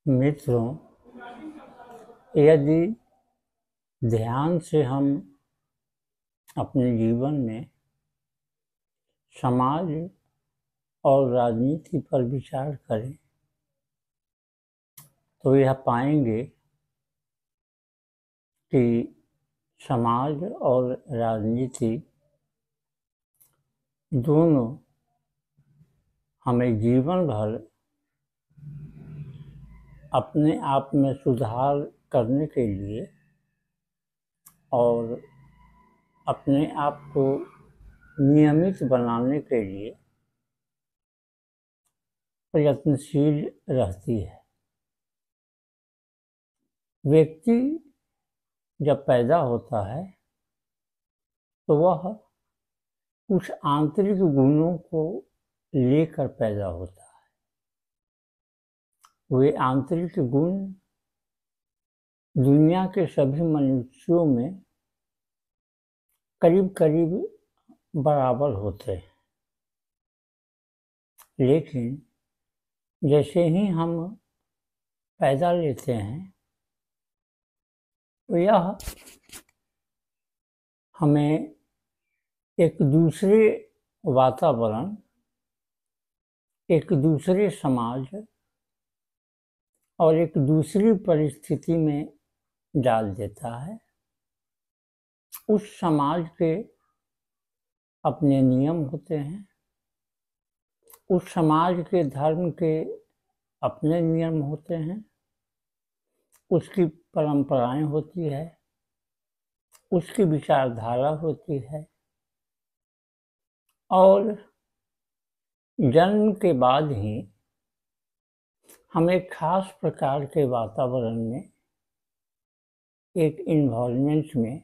मित्रों, यदि ध्यान से हम अपने जीवन में समाज और राजनीति पर विचार करें तो यह पाएंगे कि समाज और राजनीति दोनों हमें जीवन भर अपने आप में सुधार करने के लिए और अपने आप को नियमित बनाने के लिए प्रयत्नशील रहती है। व्यक्ति जब पैदा होता है तो वह कुछ आंतरिक गुणों को लेकर पैदा होता है। वे आंतरिक गुण दुनिया के सभी मनुष्यों में करीब करीब बराबर होते हैं, लेकिन जैसे ही हम पैदा लेते हैं तो यह हमें एक दूसरे वातावरण, एक दूसरे समाज और एक दूसरी परिस्थिति में डाल देता है। उस समाज के अपने नियम होते हैं, उस समाज के धर्म के अपने नियम होते हैं, उसकी परंपराएं होती है, उसकी विचारधारा होती है और जन्म के बाद ही हम एक खास प्रकार के वातावरण में, एक इन्वायरमेंट में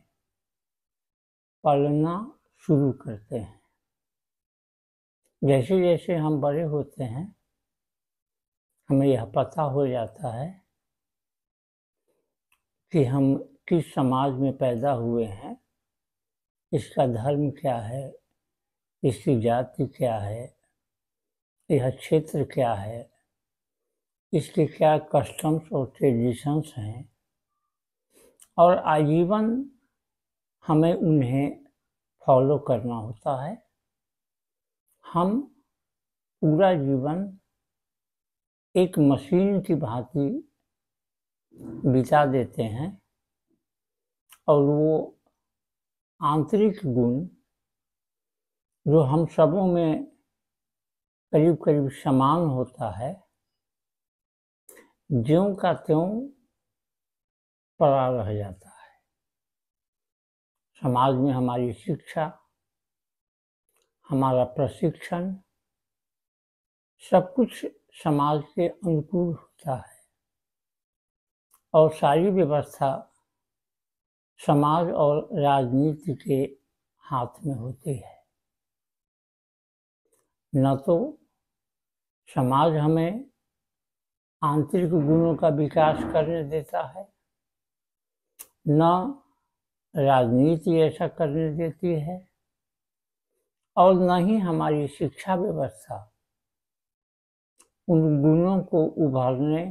पलना शुरू करते हैं। जैसे जैसे हम बड़े होते हैं हमें यह पता हो जाता है कि हम किस समाज में पैदा हुए हैं, इसका धर्म क्या है, इसकी जाति क्या है, यह क्षेत्र क्या है, इसके क्या कस्टम्स और ट्रेडिशंस हैं और आजीवन हमें उन्हें फॉलो करना होता है। हम पूरा जीवन एक मशीन की भांति बिता देते हैं और वो आंतरिक गुण जो हम सबों में करीब करीब समान होता है, ज्यों का त्यों पड़ा रह जाता है। समाज में हमारी शिक्षा, हमारा प्रशिक्षण, सब कुछ समाज के अनुकूल होता है और सारी व्यवस्था समाज और राजनीति के हाथ में होती है। न तो समाज हमें आंतरिक गुणों का विकास करने देता है, न राजनीति ऐसा करने देती है और न ही हमारी शिक्षा व्यवस्था उन गुणों को उभारने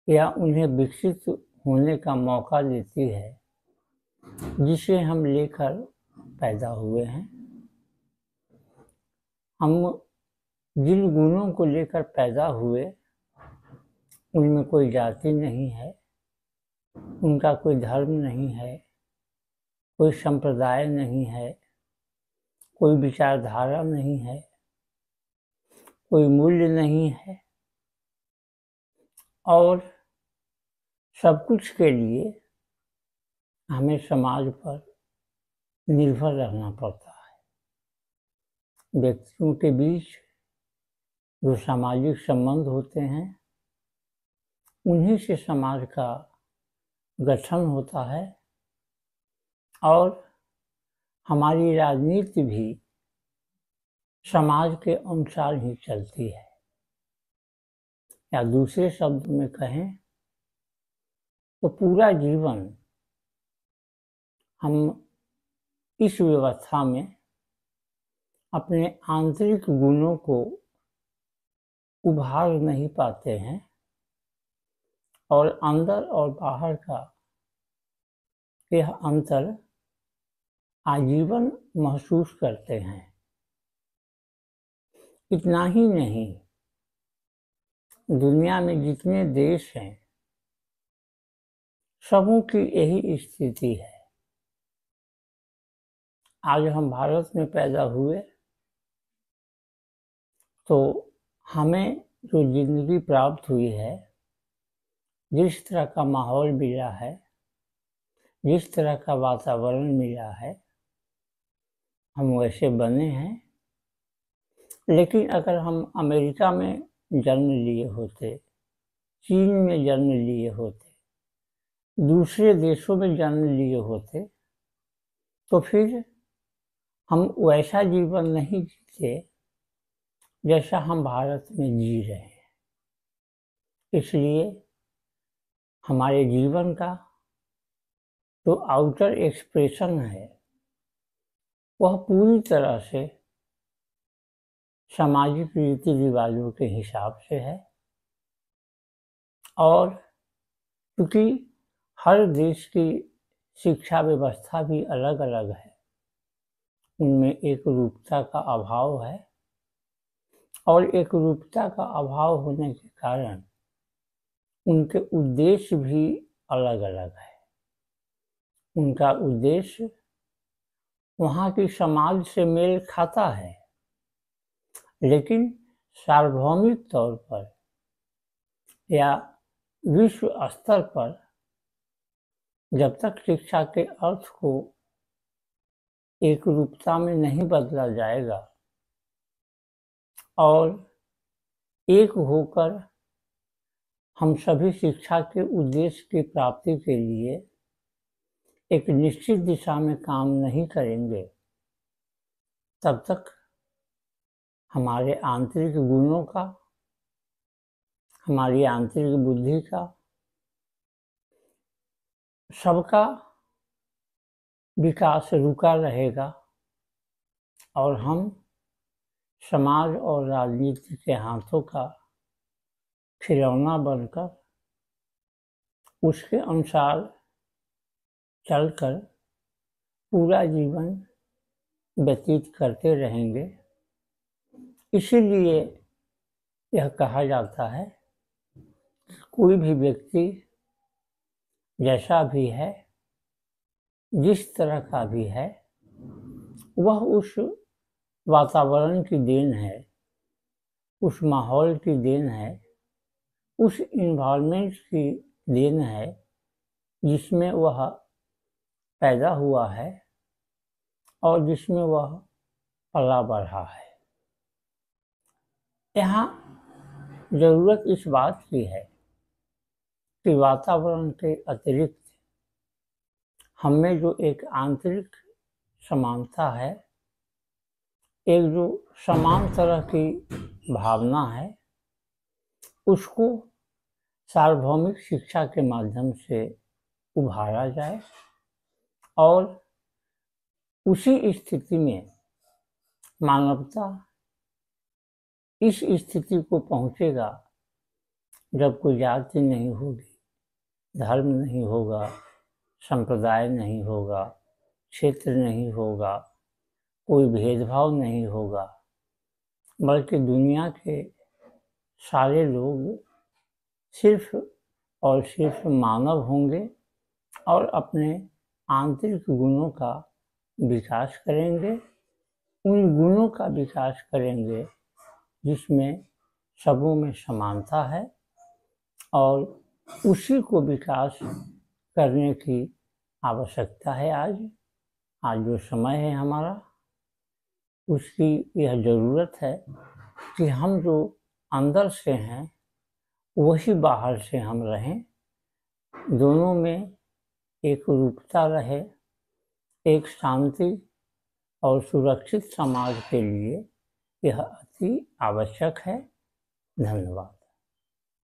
या उन्हें विकसित होने का मौका देती है जिसे हम लेकर पैदा हुए हैं। हम जिन गुणों को लेकर पैदा हुए उनमें कोई जाति नहीं है, उनका कोई धर्म नहीं है, कोई संप्रदाय नहीं है, कोई विचारधारा नहीं है, कोई मूल्य नहीं है और सब कुछ के लिए हमें समाज पर निर्भर रहना पड़ता है। व्यक्तियों के बीच जो सामाजिक संबंध होते हैं उन्हीं से समाज का गठन होता है और हमारी राजनीति भी समाज के अनुसार ही चलती है। या दूसरे शब्द में कहें तो पूरा जीवन हम इस व्यवस्था में अपने आंतरिक गुणों को उभार नहीं पाते हैं और अंदर और बाहर का यह अंतर आजीवन महसूस करते हैं। इतना ही नहीं, दुनिया में जितने देश हैं सबों की यही स्थिति है। आज हम भारत में पैदा हुए तो हमें जो जिंदगी प्राप्त हुई है, जिस तरह का माहौल मिला है, जिस तरह का वातावरण मिला है, हम वैसे बने हैं। लेकिन अगर हम अमेरिका में जन्म लिए होते, चीन में जन्म लिए होते, दूसरे देशों में जन्म लिए होते, तो फिर हम वैसा जीवन नहीं जीते जैसा हम भारत में जी रहे हैं। इसलिए हमारे जीवन का जो आउटर एक्सप्रेशन है वह पूरी तरह से सामाजिक रीति रिवाजों के हिसाब से है। और क्योंकि हर देश की शिक्षा व्यवस्था भी अलग अलग है, उनमें एक रूपता का अभाव है, और एक रूपता का अभाव होने के कारण उनके उद्देश्य भी अलग अलग है। उनका उद्देश्य वहाँ की समाज से मेल खाता है, लेकिन सार्वभौमिक तौर पर या विश्व स्तर पर जब तक शिक्षा के अर्थ को एक रूपता में नहीं बदला जाएगा और एक होकर हम सभी शिक्षा के उद्देश्य की प्राप्ति के लिए एक निश्चित दिशा में काम नहीं करेंगे, तब तक हमारे आंतरिक गुणों का, हमारी आंतरिक बुद्धि का, सबका विकास रुका रहेगा और हम समाज और राजनीति के हाथों का खिलौना बनकर उसके अनुसार चलकर पूरा जीवन व्यतीत करते रहेंगे। इसीलिए यह कहा जाता है कि कोई भी व्यक्ति जैसा भी है, जिस तरह का भी है, वह उस वातावरण की देन है, उस माहौल की देन है, उस इन्वायरमेंट की देन है जिसमें वह पैदा हुआ है और जिसमें वह पला बढ़ा है। यहाँ ज़रूरत इस बात की है कि वातावरण के अतिरिक्त हम में जो एक आंतरिक समानता है, एक जो समान तरह की भावना है, उसको सार्वभौमिक शिक्षा के माध्यम से उभारा जाए। और उसी स्थिति में मानवता इस स्थिति को पहुंचेगा जब कोई जाति नहीं होगी, धर्म नहीं होगा, संप्रदाय नहीं होगा, क्षेत्र नहीं होगा, कोई भेदभाव नहीं होगा, बल्कि दुनिया के सारे लोग सिर्फ और सिर्फ मानव होंगे और अपने आंतरिक गुणों का विकास करेंगे, उन गुणों का विकास करेंगे जिसमें सबों में समानता है, और उसी को विकास करने की आवश्यकता है। आज जो समय है हमारा, उसकी यह ज़रूरत है कि हम जो अंदर से हैं वही बाहर से हम रहें, दोनों में एक रूपता रहे। एक शांति और सुरक्षित समाज के लिए यह अति आवश्यक है। धन्यवाद।